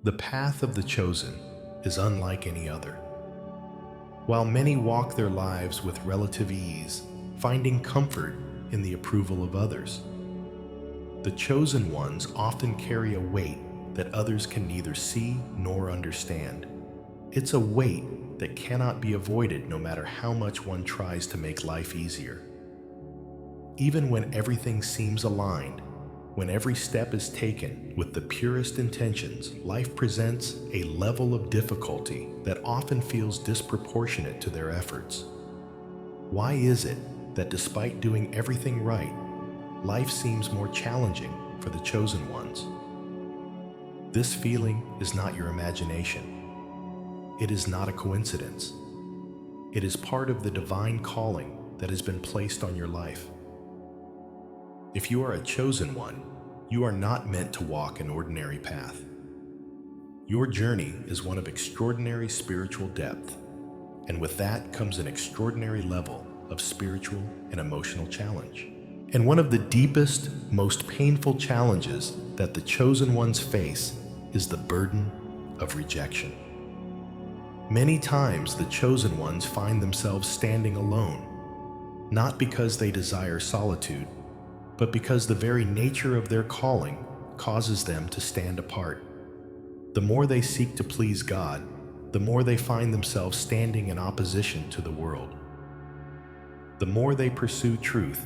The path of the chosen is unlike any other. While many walk their lives with relative ease, finding comfort in the approval of others, the chosen ones often carry a weight that others can neither see nor understand. It's a weight that cannot be avoided no matter how much one tries to make life easier. Even when everything seems aligned, when every step is taken with the purest intentions, life presents a level of difficulty that often feels disproportionate to their efforts. Why is it that despite doing everything right, life seems more challenging for the chosen ones? This feeling is not your imagination. It is not a coincidence. It is part of the divine calling that has been placed on your life. If you are a chosen one, you are not meant to walk an ordinary path. Your journey is one of extraordinary spiritual depth, and with that comes an extraordinary level of spiritual and emotional challenge. And one of the deepest, most painful challenges that the chosen ones face is the burden of rejection. Many times the chosen ones find themselves standing alone, not because they desire solitude, but because the very nature of their calling causes them to stand apart. The more they seek to please God, the more they find themselves standing in opposition to the world. The more they pursue truth,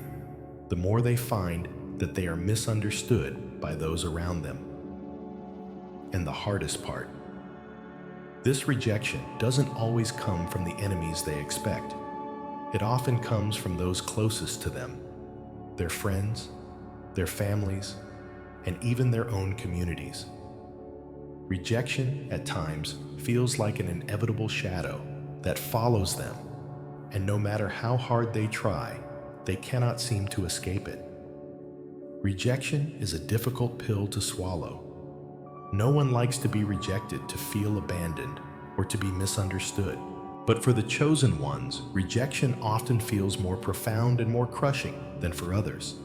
the more they find that they are misunderstood by those around them. And the hardest part, this rejection doesn't always come from the enemies they expect. It often comes from those closest to them, their friends, their families, and even their own communities. Rejection at times feels like an inevitable shadow that follows them, and no matter how hard they try, they cannot seem to escape it. Rejection is a difficult pill to swallow. No one likes to be rejected, to feel abandoned, or to be misunderstood. But for the chosen ones, rejection often feels more profound and more crushing than for others.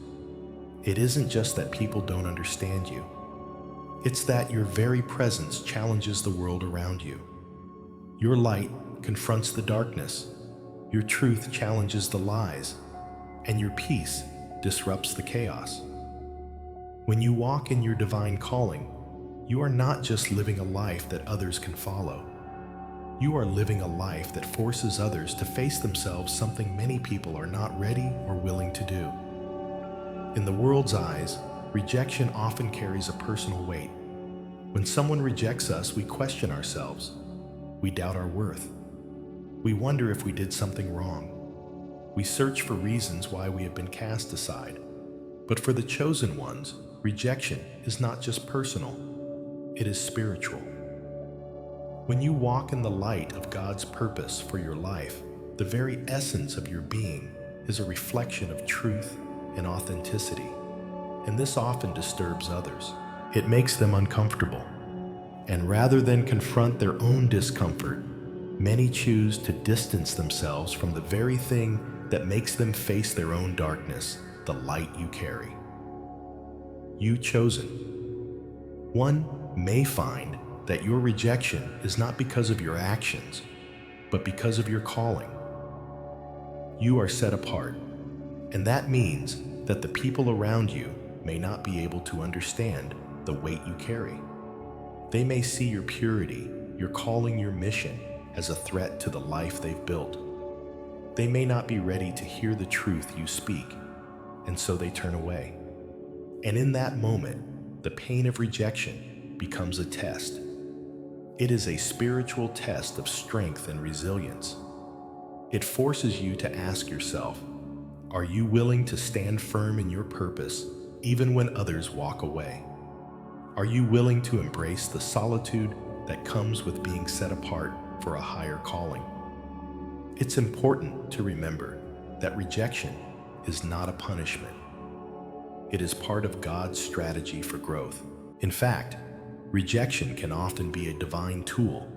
It isn't just that people don't understand you. It's that your very presence challenges the world around you. Your light confronts the darkness, your truth challenges the lies, and your peace disrupts the chaos. When you walk in your divine calling, you are not just living a life that others can follow. You are living a life that forces others to face themselves, something many people are not ready or willing to do. In the world's eyes, rejection often carries a personal weight. When someone rejects us, we question ourselves. We doubt our worth. We wonder if we did something wrong. We search for reasons why we have been cast aside. But for the chosen ones, rejection is not just personal, it is spiritual. When you walk in the light of God's purpose for your life, the very essence of your being is a reflection of truth and authenticity. And this often disturbs others. It makes them uncomfortable. And rather than confront their own discomfort, many choose to distance themselves from the very thing that makes them face their own darkness, the light you carry. You chosen one may find that your rejection is not because of your actions, but because of your calling. You are set apart, and that means that the people around you may not be able to understand the weight you carry. They may see your purity, your calling, your mission as a threat to the life they've built. They may not be ready to hear the truth you speak, and so they turn away. And in that moment, the pain of rejection becomes a test. It is a spiritual test of strength and resilience. It forces you to ask yourself, are you willing to stand firm in your purpose even when others walk away? Are you willing to embrace the solitude that comes with being set apart for a higher calling? It's important to remember that rejection is not a punishment. It is part of God's strategy for growth. In fact, rejection can often be a divine tool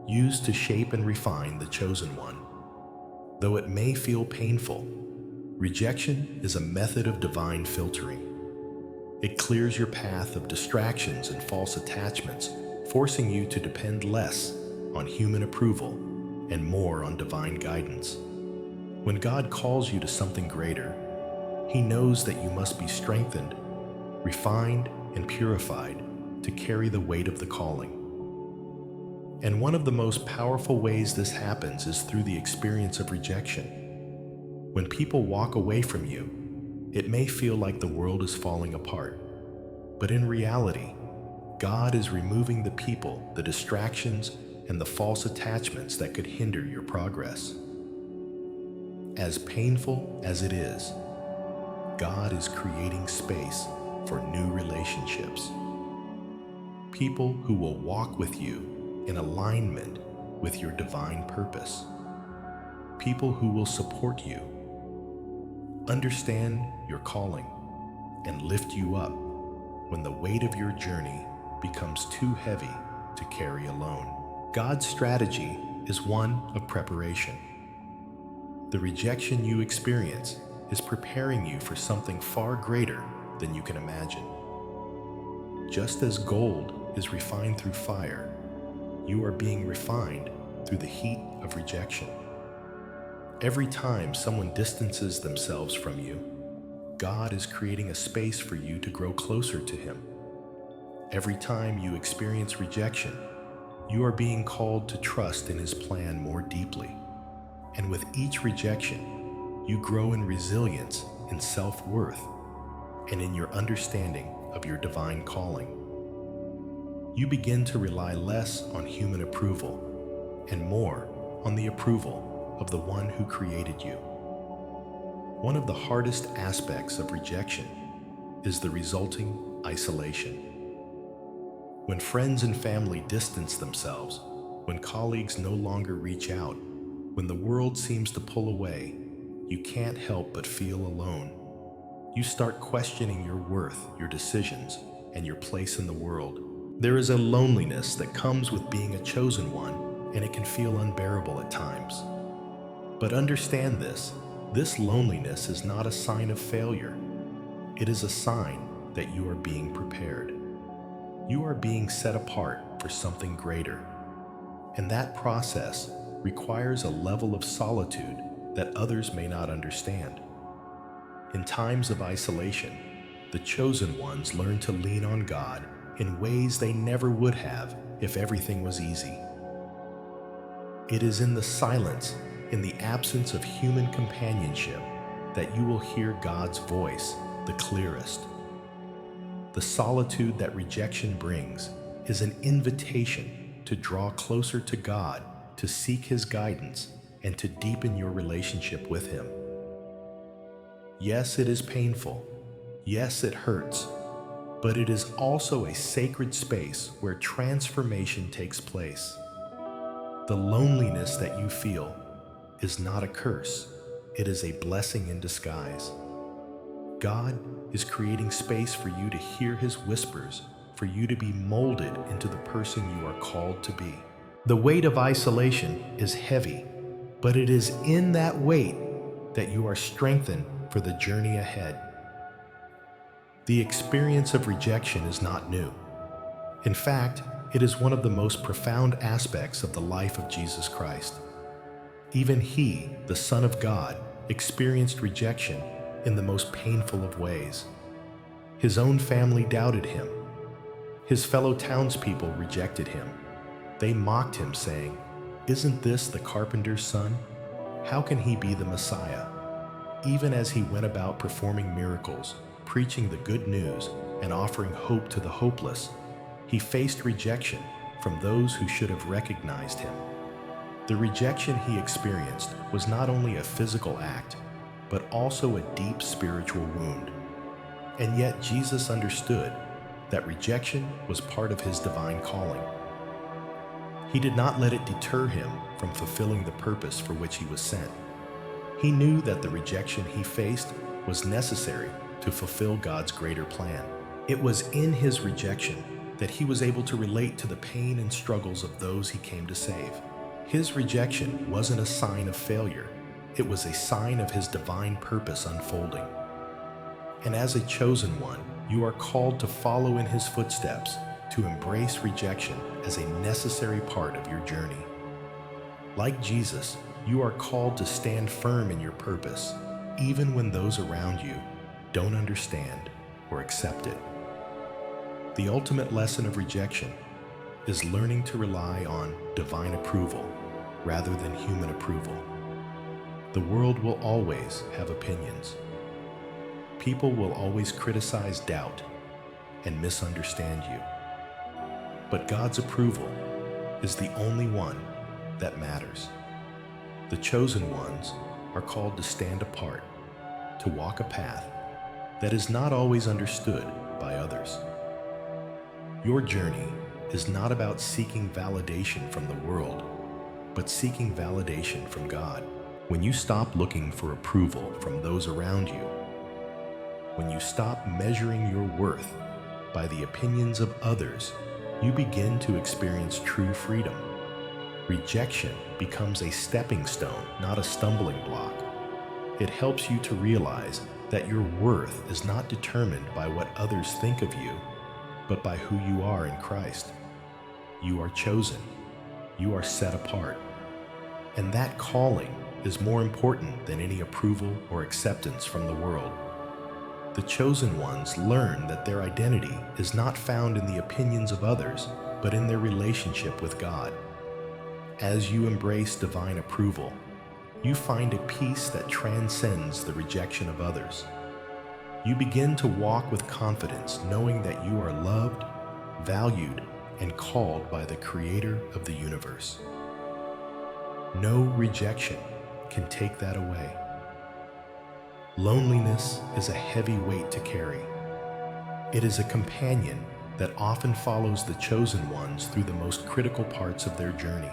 used to shape and refine the chosen one. Though it may feel painful, rejection is a method of divine filtering. It clears your path of distractions and false attachments, forcing you to depend less on human approval and more on divine guidance. When God calls you to something greater, He knows that you must be strengthened, refined, and purified to carry the weight of the calling. And one of the most powerful ways this happens is through the experience of rejection. When people walk away from you, it may feel like the world is falling apart. But in reality, God is removing the people, the distractions, and the false attachments that could hinder your progress. As painful as it is, God is creating space for new relationships. People who will walk with you in alignment with your divine purpose. People who will support you, understand your calling, and lift you up when the weight of your journey becomes too heavy to carry alone. God's strategy is one of preparation. The rejection you experience is preparing you for something far greater than you can imagine. Just as gold is refined through fire, you are being refined through the heat of rejection. Every time someone distances themselves from you, God is creating a space for you to grow closer to Him. Every time you experience rejection, you are being called to trust in His plan more deeply. And with each rejection, you grow in resilience, in self-worth, and in your understanding of your divine calling. You begin to rely less on human approval and more on the approval of the one who created you. One of the hardest aspects of rejection is the resulting isolation. When friends and family distance themselves, when colleagues no longer reach out, when the world seems to pull away, you can't help but feel alone. You start questioning your worth, your decisions, and your place in the world. There is a loneliness that comes with being a chosen one, and it can feel unbearable at times. But understand this loneliness is not a sign of failure. It is a sign that you are being prepared. You are being set apart for something greater. And that process requires a level of solitude that others may not understand. In times of isolation, the chosen ones learn to lean on God in ways they never would have if everything was easy. It is in the silence, in the absence of human companionship, that you will hear God's voice the clearest. The solitude that rejection brings is an invitation to draw closer to God, to seek His guidance, and to deepen your relationship with Him. Yes, it is painful. Yes, it hurts. But it is also a sacred space where transformation takes place. The loneliness that you feel is not a curse. It is a blessing in disguise. God is creating space for you to hear His whispers, for you to be molded into the person you are called to be. The weight of isolation is heavy, but it is in that weight that you are strengthened for the journey ahead. The experience of rejection is not new. In fact, it is one of the most profound aspects of the life of Jesus Christ. Even He, the Son of God, experienced rejection in the most painful of ways. His own family doubted Him. His fellow townspeople rejected Him. They mocked Him, saying, "Isn't this the carpenter's son? How can He be the Messiah?" Even as He went about performing miracles, preaching the good news, and offering hope to the hopeless, He faced rejection from those who should have recognized Him. The rejection He experienced was not only a physical act, but also a deep spiritual wound. And yet Jesus understood that rejection was part of His divine calling. He did not let it deter Him from fulfilling the purpose for which He was sent. He knew that the rejection He faced was necessary to fulfill God's greater plan. It was in His rejection that He was able to relate to the pain and struggles of those He came to save. His rejection wasn't a sign of failure. It was a sign of His divine purpose unfolding. And as a chosen one, you are called to follow in His footsteps, to embrace rejection as a necessary part of your journey. Like Jesus, you are called to stand firm in your purpose, even when those around you don't understand or accept it. The ultimate lesson of rejection is learning to rely on divine approval rather than human approval. The world will always have opinions. People will always criticize, doubt, and misunderstand you. But God's approval is the only one that matters. The chosen ones are called to stand apart, to walk a path that is not always understood by others. Your journey is not about seeking validation from the world, but seeking validation from God. When you stop looking for approval from those around you, when you stop measuring your worth by the opinions of others, you begin to experience true freedom. Rejection becomes a stepping stone, not a stumbling block. It helps you to realize that your worth is not determined by what others think of you, but by who you are in Christ. You are chosen. You are set apart. And that calling is more important than any approval or acceptance from the world. The chosen ones learn that their identity is not found in the opinions of others, but in their relationship with God. As you embrace divine approval, you find a peace that transcends the rejection of others. You begin to walk with confidence, knowing that you are loved, valued, and called by the Creator of the universe. No rejection can take that away. Loneliness is a heavy weight to carry. It is a companion that often follows the chosen ones through the most critical parts of their journey.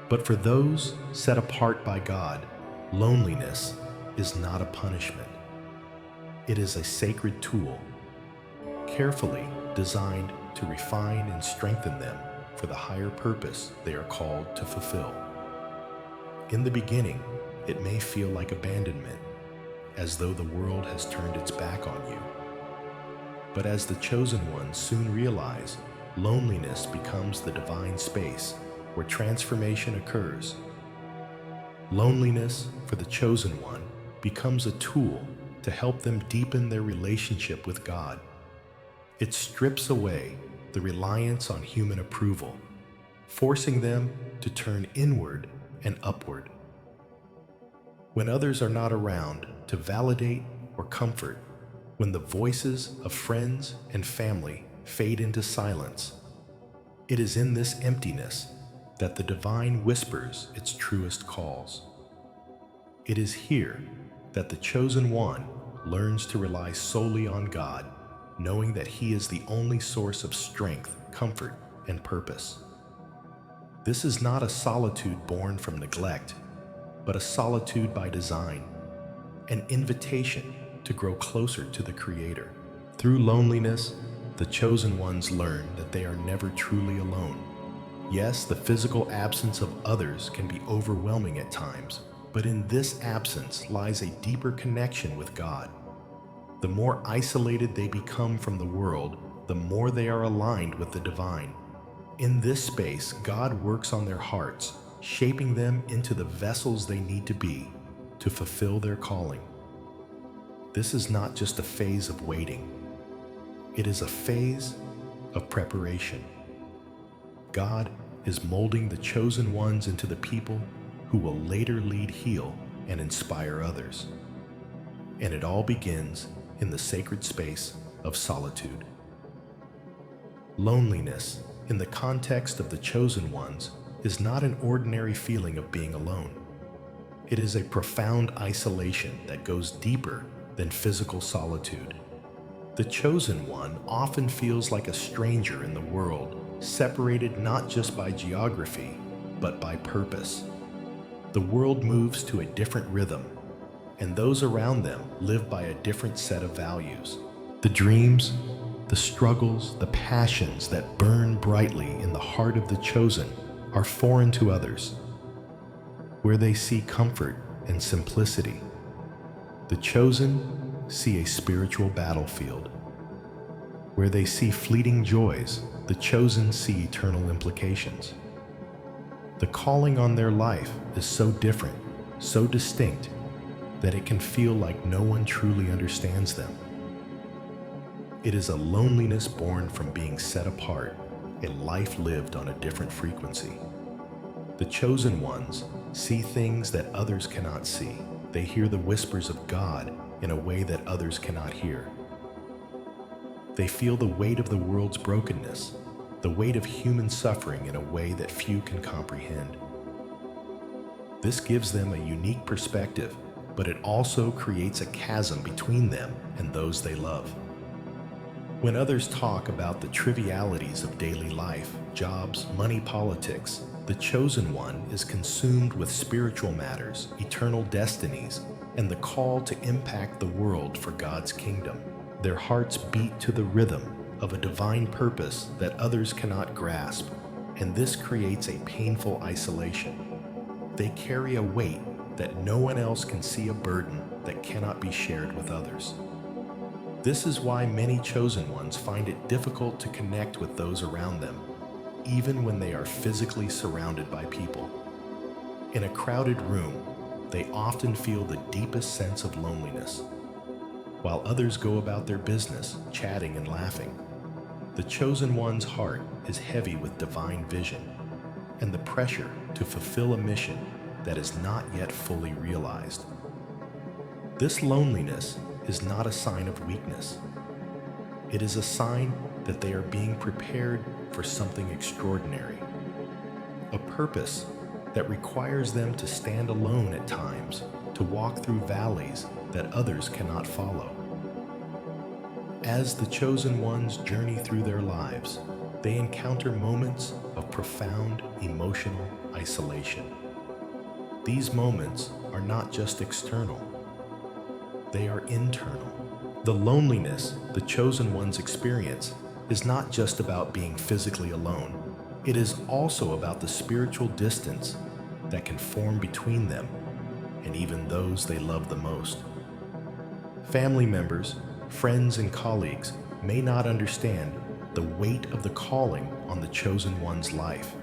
But for those set apart by God, loneliness is not a punishment. It is a sacred tool, carefully designed to refine and strengthen them for the higher purpose they are called to fulfill. In the beginning, it may feel like abandonment, as though the world has turned its back on you. But as the chosen ones soon realize, loneliness becomes the divine space where transformation occurs. Loneliness for the chosen one becomes a tool to help them deepen their relationship with God. It strips away the reliance on human approval, forcing them to turn inward and upward. When others are not around to validate or comfort, when the voices of friends and family fade into silence, it is in this emptiness that the divine whispers its truest calls. It is here that the chosen one learns to rely solely on God, knowing that He is the only source of strength, comfort, and purpose. This is not a solitude born from neglect, but a solitude by design, an invitation to grow closer to the Creator. Through loneliness, the chosen ones learn that they are never truly alone. Yes, the physical absence of others can be overwhelming at times, but in this absence lies a deeper connection with God. The more isolated they become from the world, the more they are aligned with the divine. In this space, God works on their hearts, shaping them into the vessels they need to be to fulfill their calling. This is not just a phase of waiting. It is a phase of preparation. God is molding the chosen ones into the people who will later lead, heal, and inspire others. And it all begins in the sacred space of solitude. Loneliness, in the context of the chosen ones, is not an ordinary feeling of being alone. It is a profound isolation that goes deeper than physical solitude. The chosen one often feels like a stranger in the world, separated not just by geography, but by purpose. The world moves to a different rhythm, and those around them live by a different set of values. The dreams, the struggles, the passions that burn brightly in the heart of the chosen are foreign to others. Where they see comfort and simplicity, the chosen see a spiritual battlefield. Where they see fleeting joys, the chosen see eternal implications. The calling on their life is so different, so distinct, that it can feel like no one truly understands them. It is a loneliness born from being set apart, a life lived on a different frequency. The chosen ones see things that others cannot see. They hear the whispers of God in a way that others cannot hear. They feel the weight of the world's brokenness, the weight of human suffering in a way that few can comprehend. This gives them a unique perspective, but it also creates a chasm between them and those they love. When others talk about the trivialities of daily life, jobs, money, politics, the chosen one is consumed with spiritual matters, eternal destinies, and the call to impact the world for God's kingdom. Their hearts beat to the rhythm of a divine purpose that others cannot grasp, and this creates a painful isolation. They carry a weight that no one else can see, a burden that cannot be shared with others. This is why many chosen ones find it difficult to connect with those around them, even when they are physically surrounded by people. In a crowded room, they often feel the deepest sense of loneliness. While others go about their business, chatting and laughing, the chosen one's heart is heavy with divine vision and the pressure to fulfill a mission that is not yet fully realized. This loneliness is not a sign of weakness. It is a sign that they are being prepared for something extraordinary, a purpose that requires them to stand alone at times, to walk through valleys that others cannot follow. As the chosen ones journey through their lives, they encounter moments of profound emotional isolation. These moments are not just external, they are internal. The loneliness the chosen ones experience is not just about being physically alone. It is also about the spiritual distance that can form between them and even those they love the most. Family members, friends, and colleagues may not understand the weight of the calling on the chosen one's life,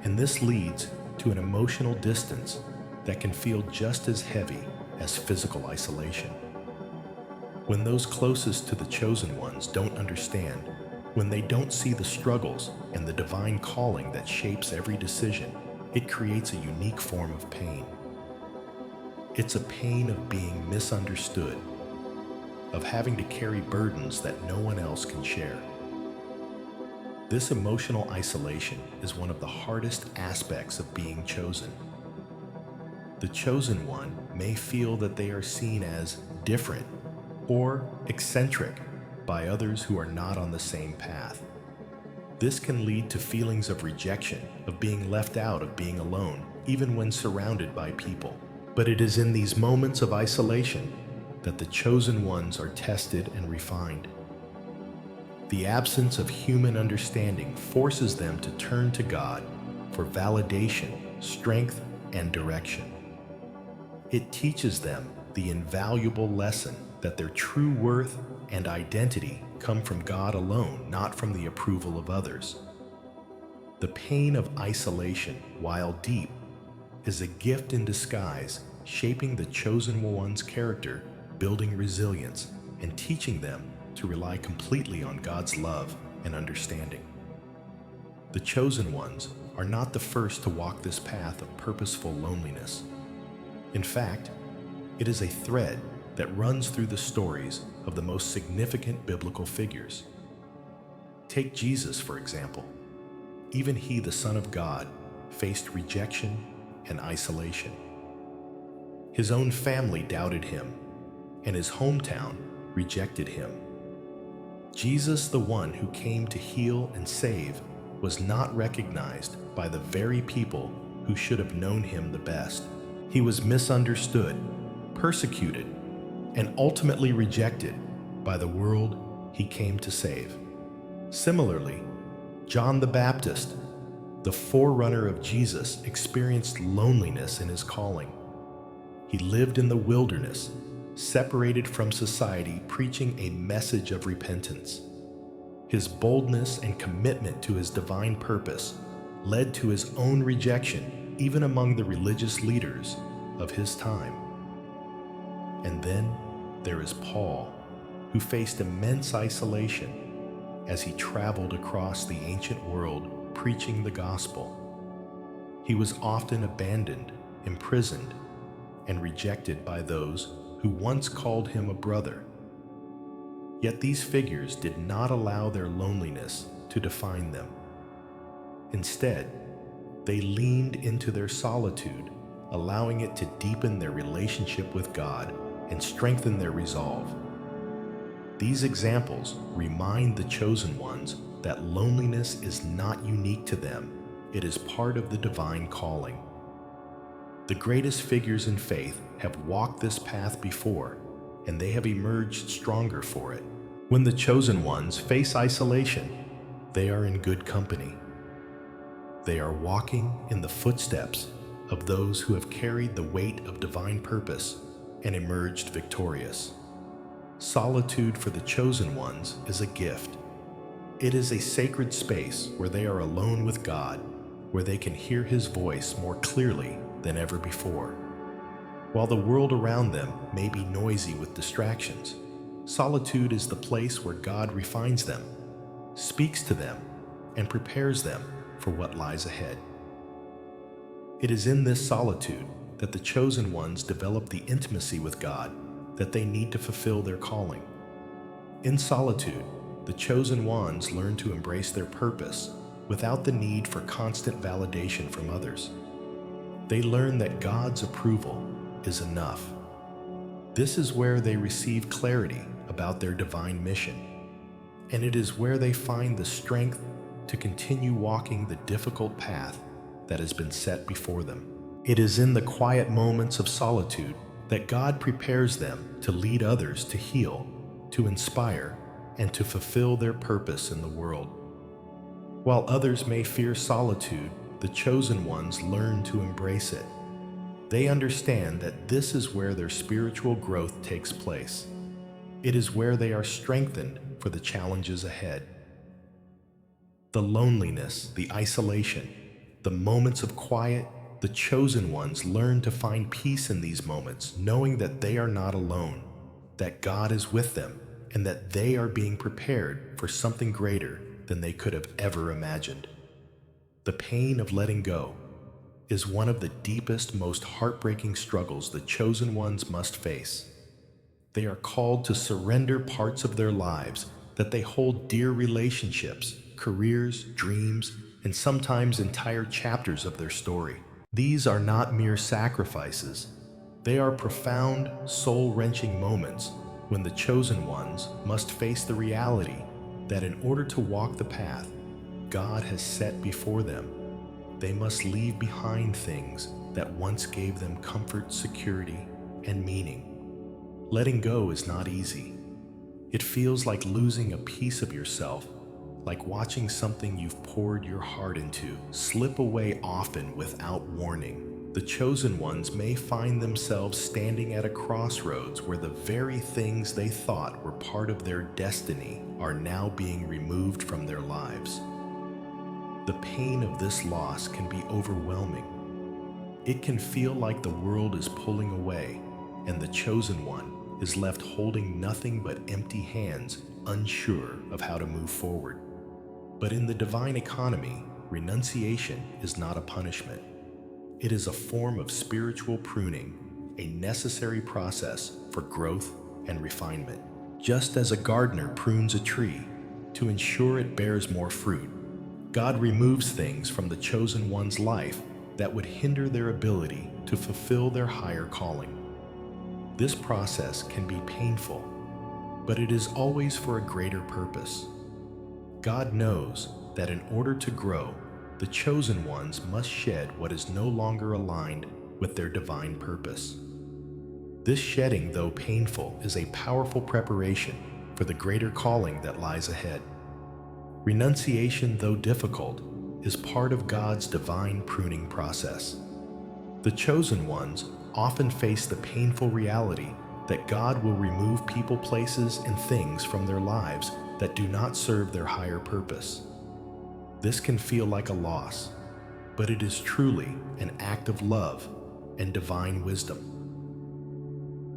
and this leads to an emotional distance that can feel just as heavy as physical isolation. When those closest to the chosen ones don't understand, when they don't see the struggles and the divine calling that shapes every decision, it creates a unique form of pain. It's a pain of being misunderstood, of having to carry burdens that no one else can share. This emotional isolation is one of the hardest aspects of being chosen. The chosen one may feel that they are seen as different or eccentric by others who are not on the same path. This can lead to feelings of rejection, of being left out, of being alone, even when surrounded by people. But it is in these moments of isolation that the chosen ones are tested and refined. The absence of human understanding forces them to turn to God for validation, strength, and direction. It teaches them the invaluable lesson that their true worth and identity come from God alone, not from the approval of others. The pain of isolation, while deep, is a gift in disguise, shaping the chosen one's character, building resilience, and teaching them to rely completely on God's love and understanding. The chosen ones are not the first to walk this path of purposeful loneliness. In fact, it is a thread that runs through the stories of the most significant biblical figures. Take Jesus, for example. Even he, the Son of God, faced rejection and isolation. His own family doubted him, and his hometown rejected him. Jesus, the one who came to heal and save, was not recognized by the very people who should have known him the best. He was misunderstood, persecuted, and ultimately rejected by the world he came to save. Similarly, John the Baptist, the forerunner of Jesus, experienced loneliness in his calling. He lived in the wilderness, separated from society, preaching a message of repentance. His boldness and commitment to his divine purpose led to his own rejection, even among the religious leaders of his time. And then there is Paul, who faced immense isolation as he traveled across the ancient world preaching the gospel. He was often abandoned, imprisoned, and rejected by those who once called him a brother. Yet these figures did not allow their loneliness to define them. Instead, they leaned into their solitude, allowing it to deepen their relationship with God and strengthen their resolve. These examples remind the chosen ones that loneliness is not unique to them. It is part of the divine calling. The greatest figures in faith have walked this path before, and they have emerged stronger for it. When the chosen ones face isolation, they are in good company. They are walking in the footsteps of those who have carried the weight of divine purpose and emerged victorious. Solitude for the chosen ones is a gift. It is a sacred space where they are alone with God, where they can hear His voice more clearly than ever before. While the world around them may be noisy with distractions, solitude is the place where God refines them, speaks to them, and prepares them for what lies ahead. It is in this solitude that the chosen ones develop the intimacy with God that they need to fulfill their calling. In solitude, the chosen ones learn to embrace their purpose without the need for constant validation from others. They learn that God's approval is enough. This is where they receive clarity about their divine mission, and it is where they find the strength to continue walking the difficult path that has been set before them. It is in the quiet moments of solitude that God prepares them to lead others to heal, to inspire, and to fulfill their purpose in the world. While others may fear solitude, the chosen ones learn to embrace it. They understand that this is where their spiritual growth takes place. It is where they are strengthened for the challenges ahead. The loneliness, the isolation, the moments of quiet, the chosen ones learn to find peace in these moments, knowing that they are not alone, that God is with them, and that they are being prepared for something greater than they could have ever imagined. The pain of letting go is one of the deepest, most heartbreaking struggles the chosen ones must face. They are called to surrender parts of their lives that they hold dear: relationships, careers, dreams, and sometimes entire chapters of their story. These are not mere sacrifices. They are profound, soul-wrenching moments when the chosen ones must face the reality that in order to walk the path God has set before them, they must leave behind things that once gave them comfort, security, and meaning. Letting go is not easy. It feels like losing a piece of yourself, like watching something you've poured your heart into slip away, often without warning. The chosen ones may find themselves standing at a crossroads where the very things they thought were part of their destiny are now being removed from their lives. The pain of this loss can be overwhelming. It can feel like the world is pulling away, and the chosen one is left holding nothing but empty hands, unsure of how to move forward. But in the divine economy, renunciation is not a punishment. It is a form of spiritual pruning, a necessary process for growth and refinement. Just as a gardener prunes a tree to ensure it bears more fruit, God removes things from the chosen one's life that would hinder their ability to fulfill their higher calling. This process can be painful, but it is always for a greater purpose. God knows that in order to grow, the chosen ones must shed what is no longer aligned with their divine purpose. This shedding, though painful, is a powerful preparation for the greater calling that lies ahead. Renunciation, though difficult, is part of God's divine pruning process. The chosen ones often face the painful reality that God will remove people, places, and things from their lives that do not serve their higher purpose. This can feel like a loss, but it is truly an act of love and divine wisdom.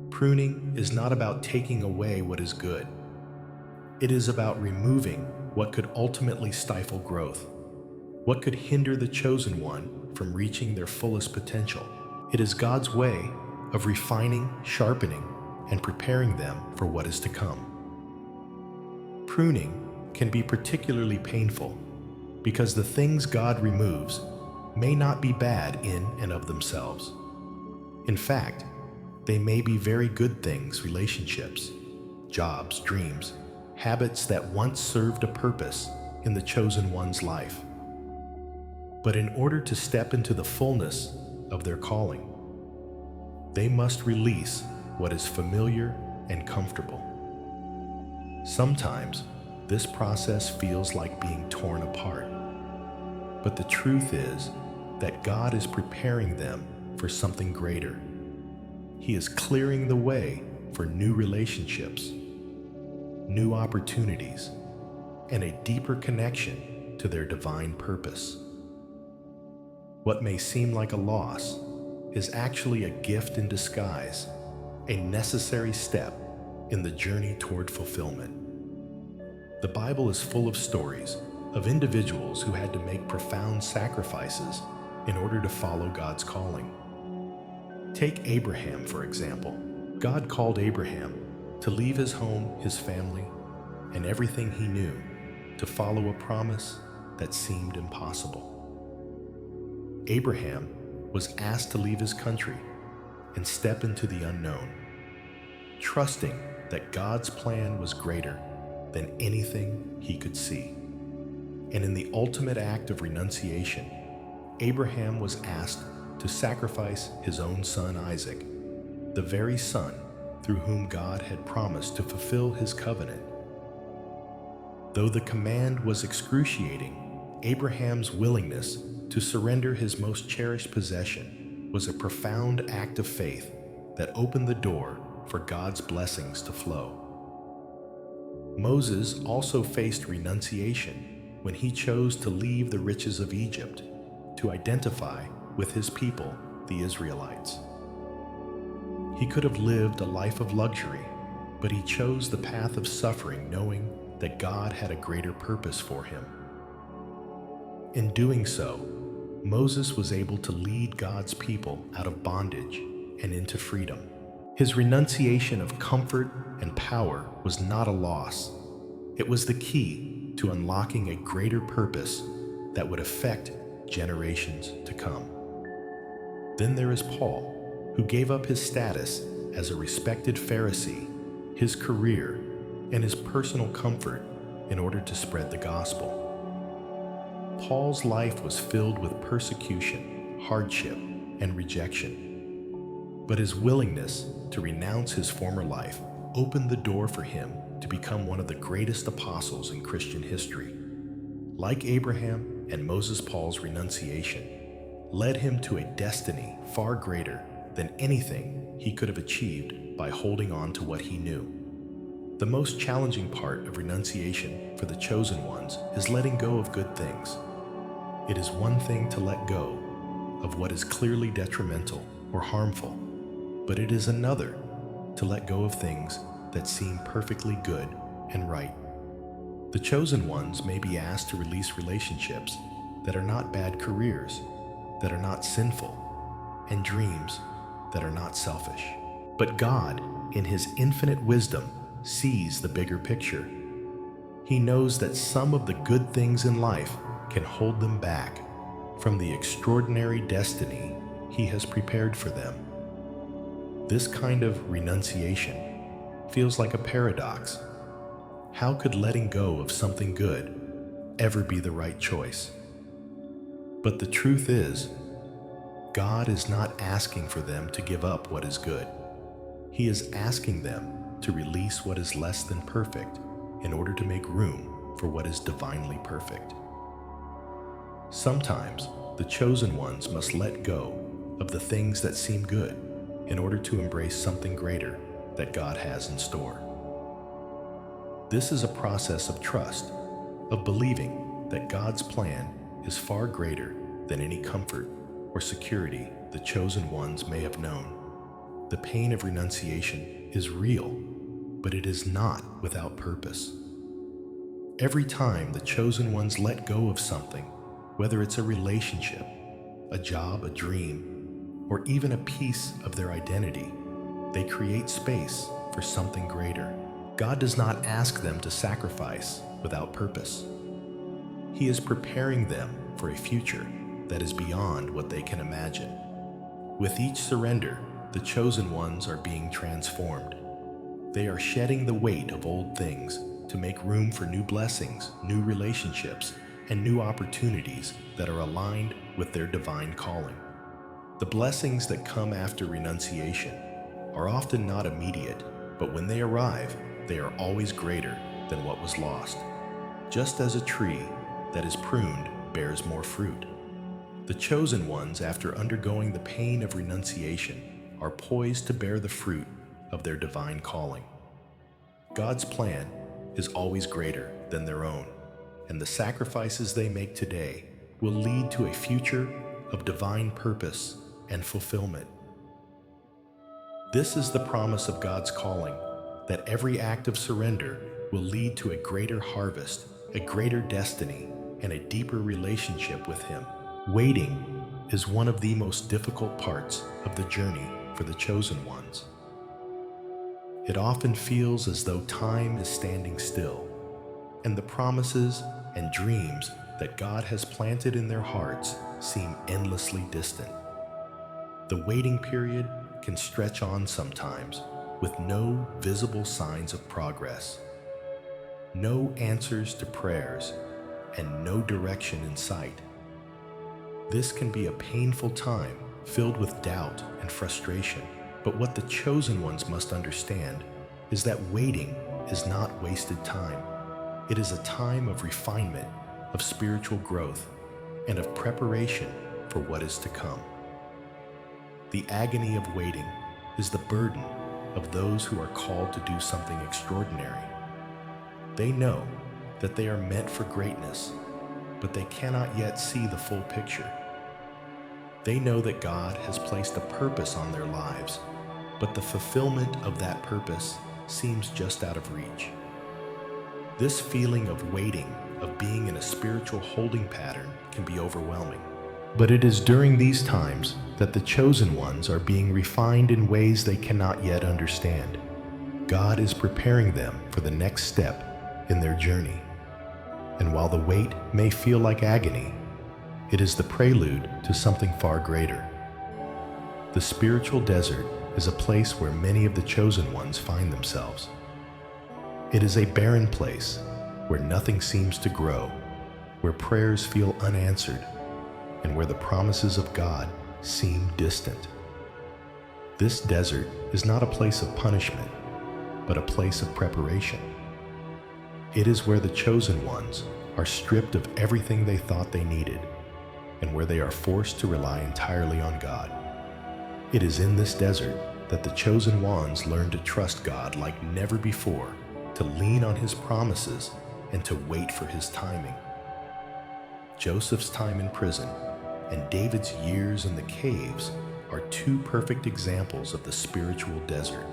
Pruning is not about taking away what is good. It is about removing what could ultimately stifle growth, what could hinder the chosen one from reaching their fullest potential. It is God's way of refining, sharpening, and preparing them for what is to come. Pruning can be particularly painful because the things God removes may not be bad in and of themselves. In fact, they may be very good things: relationships, jobs, dreams, habits that once served a purpose in the chosen one's life. But in order to step into the fullness of their calling, they must release what is familiar and comfortable. Sometimes this process feels like being torn apart, but the truth is that God is preparing them for something greater. He is clearing the way for new relationships, new opportunities, and a deeper connection to their divine purpose. What may seem like a loss is actually a gift in disguise, a necessary step in the journey toward fulfillment. The Bible is full of stories of individuals who had to make profound sacrifices in order to follow God's calling. Take Abraham, for example. God called Abraham to leave his home, his family, and everything he knew to follow a promise that seemed impossible. Abraham was asked to leave his country and step into the unknown, trusting that God's plan was greater than anything he could see. And in the ultimate act of renunciation, Abraham was asked to sacrifice his own son Isaac, the very son through whom God had promised to fulfill his covenant. Though the command was excruciating, Abraham's willingness to surrender his most cherished possession was a profound act of faith that opened the door for God's blessings to flow. Moses also faced renunciation when he chose to leave the riches of Egypt to identify with his people, the Israelites. He could have lived a life of luxury, but he chose the path of suffering, knowing that God had a greater purpose for him. In doing so, Moses was able to lead God's people out of bondage and into freedom. His renunciation of comfort and power was not a loss. It was the key to unlocking a greater purpose that would affect generations to come. Then there is Paul, who gave up his status as a respected Pharisee, his career, and his personal comfort in order to spread the gospel. Paul's life was filled with persecution, hardship, and rejection. But his willingness to renounce his former life opened the door for him to become one of the greatest apostles in Christian history. Like Abraham and Moses, Paul's renunciation led him to a destiny far greater than anything he could have achieved by holding on to what he knew. The most challenging part of renunciation for the chosen ones is letting go of good things. It is one thing to let go of what is clearly detrimental or harmful, but it is another to let go of things that seem perfectly good and right. The chosen ones may be asked to release relationships that are not bad, careers that are not sinful, and dreams that are not selfish. But God, in his infinite wisdom, sees the bigger picture. He knows that some of the good things in life can hold them back from the extraordinary destiny he has prepared for them. This kind of renunciation feels like a paradox. How could letting go of something good ever be the right choice? But the truth is, God is not asking for them to give up what is good. He is asking them to release what is less than perfect in order to make room for what is divinely perfect. Sometimes the chosen ones must let go of the things that seem good in order to embrace something greater that God has in store. This is a process of trust, of believing that God's plan is far greater than any comfort or security the chosen ones may have known. The pain of renunciation is real, but it is not without purpose. Every time the chosen ones let go of something, whether it's a relationship, a job, a dream, or even a piece of their identity, they create space for something greater. God does not ask them to sacrifice without purpose. He is preparing them for a future that is beyond what they can imagine. With each surrender, the chosen ones are being transformed. They are shedding the weight of old things to make room for new blessings, new relationships, and new opportunities that are aligned with their divine calling. The blessings that come after renunciation are often not immediate, but when they arrive, they are always greater than what was lost. Just as a tree that is pruned bears more fruit. The chosen ones, after undergoing the pain of renunciation, are poised to bear the fruit of their divine calling. God's plan is always greater than their own, and the sacrifices they make today will lead to a future of divine purpose and fulfillment. This is the promise of God's calling, that every act of surrender will lead to a greater harvest, a greater destiny, and a deeper relationship with Him. Waiting is one of the most difficult parts of the journey for the chosen ones. It often feels as though time is standing still, and the promises and dreams that God has planted in their hearts seem endlessly distant. The waiting period can stretch on sometimes with no visible signs of progress, no answers to prayers, and no direction in sight. This can be a painful time filled with doubt and frustration, but what the chosen ones must understand is that waiting is not wasted time. It is a time of refinement, of spiritual growth, and of preparation for what is to come. The agony of waiting is the burden of those who are called to do something extraordinary. They know that they are meant for greatness, but they cannot yet see the full picture. They know that God has placed a purpose on their lives, but the fulfillment of that purpose seems just out of reach. This feeling of waiting, of being in a spiritual holding pattern, can be overwhelming. But it is during these times that the chosen ones are being refined in ways they cannot yet understand. God is preparing them for the next step in their journey. And while the wait may feel like agony, it is the prelude to something far greater. The spiritual desert is a place where many of the chosen ones find themselves. It is a barren place where nothing seems to grow, where prayers feel unanswered, and where the promises of God seem distant. This desert is not a place of punishment, but a place of preparation. It is where the chosen ones are stripped of everything they thought they needed, and where they are forced to rely entirely on God. It is in this desert that the chosen ones learn to trust God like never before, to lean on His promises, and to wait for His timing. Joseph's time in prison and David's years in the caves are two perfect examples of the spiritual desert.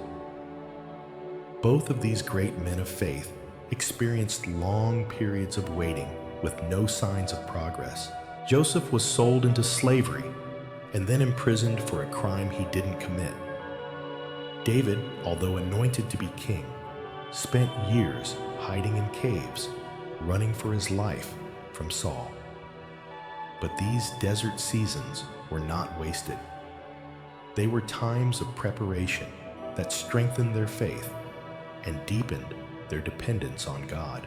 Both of these great men of faith experienced long periods of waiting with no signs of progress. Joseph was sold into slavery and then imprisoned for a crime he didn't commit. David, although anointed to be king, spent years hiding in caves, running for his life from Saul. But these desert seasons were not wasted. They were times of preparation that strengthened their faith and deepened their dependence on God.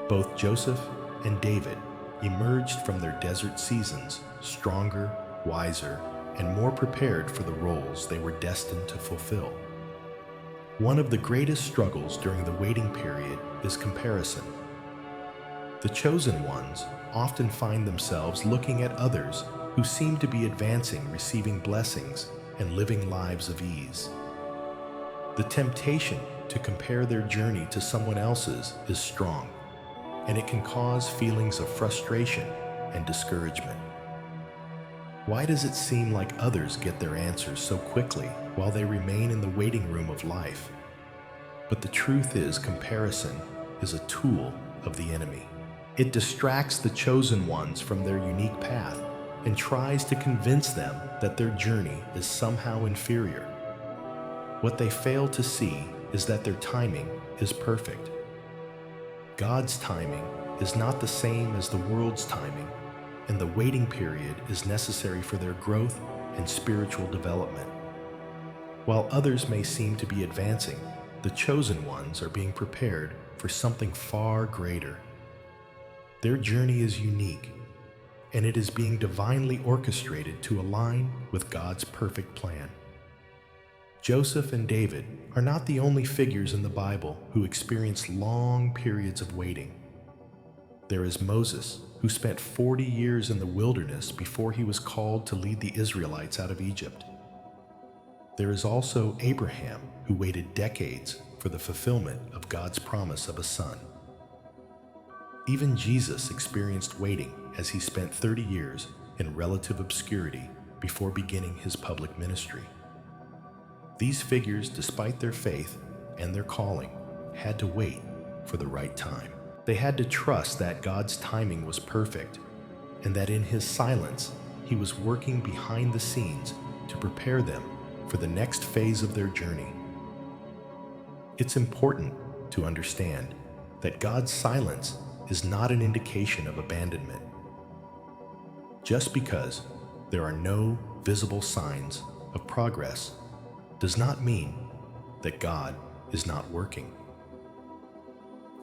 Both Joseph and David emerged from their desert seasons stronger, wiser, and more prepared for the roles they were destined to fulfill. One of the greatest struggles during the waiting period is comparison. The chosen ones often find themselves looking at others who seem to be advancing, receiving blessings, and living lives of ease. The temptation to compare their journey to someone else's is strong, and it can cause feelings of frustration and discouragement. Why does it seem like others get their answers so quickly while they remain in the waiting room of life? But the truth is, comparison is a tool of the enemy. It distracts the chosen ones from their unique path and tries to convince them that their journey is somehow inferior. What they fail to see is that their timing is perfect. God's timing is not the same as the world's timing, and the waiting period is necessary for their growth and spiritual development. While others may seem to be advancing, the chosen ones are being prepared for something far greater. Their journey is unique, and it is being divinely orchestrated to align with God's perfect plan. Joseph and David are not the only figures in the Bible who experienced long periods of waiting. There is Moses, who spent 40 years in the wilderness before he was called to lead the Israelites out of Egypt. There is also Abraham, who waited decades for the fulfillment of God's promise of a son. Even Jesus experienced waiting as he spent 30 years in relative obscurity before beginning his public ministry. These figures, despite their faith and their calling, had to wait for the right time. They had to trust that God's timing was perfect and that in his silence, he was working behind the scenes to prepare them for the next phase of their journey. It's important to understand that God's silence is not an indication of abandonment. Just because there are no visible signs of progress does not mean that God is not working.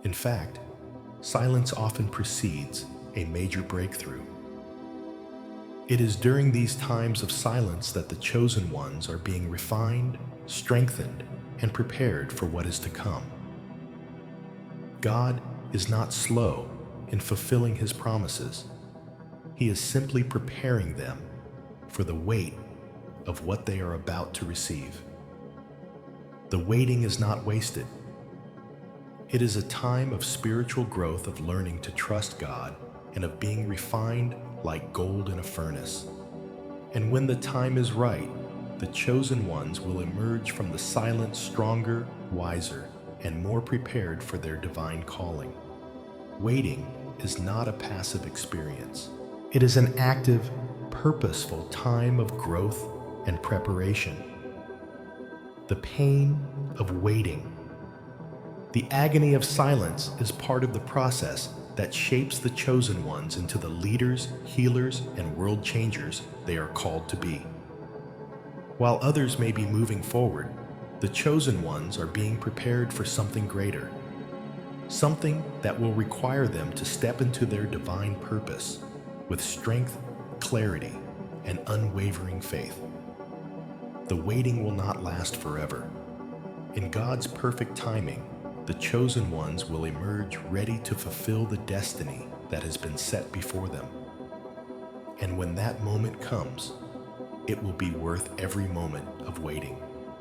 In fact, silence often precedes a major breakthrough. It is during these times of silence that the chosen ones are being refined, strengthened, and prepared for what is to come. God is not slow in fulfilling his promises. He is simply preparing them for the weight of what they are about to receive. The waiting is not wasted. It is a time of spiritual growth, of learning to trust God and of being refined like gold in a furnace. And when the time is right, the chosen ones will emerge from the silence stronger, wiser, and more prepared for their divine calling. Waiting is not a passive experience. It is an active, purposeful time of growth and preparation. The pain of waiting, the agony of silence, is part of the process that shapes the chosen ones into the leaders, healers, and world changers they are called to be. While others may be moving forward, the chosen ones are being prepared for something greater, something that will require them to step into their divine purpose with strength, clarity, and unwavering faith. The waiting will not last forever. In God's perfect timing, the chosen ones will emerge ready to fulfill the destiny that has been set before them. And when that moment comes, it will be worth every moment of waiting.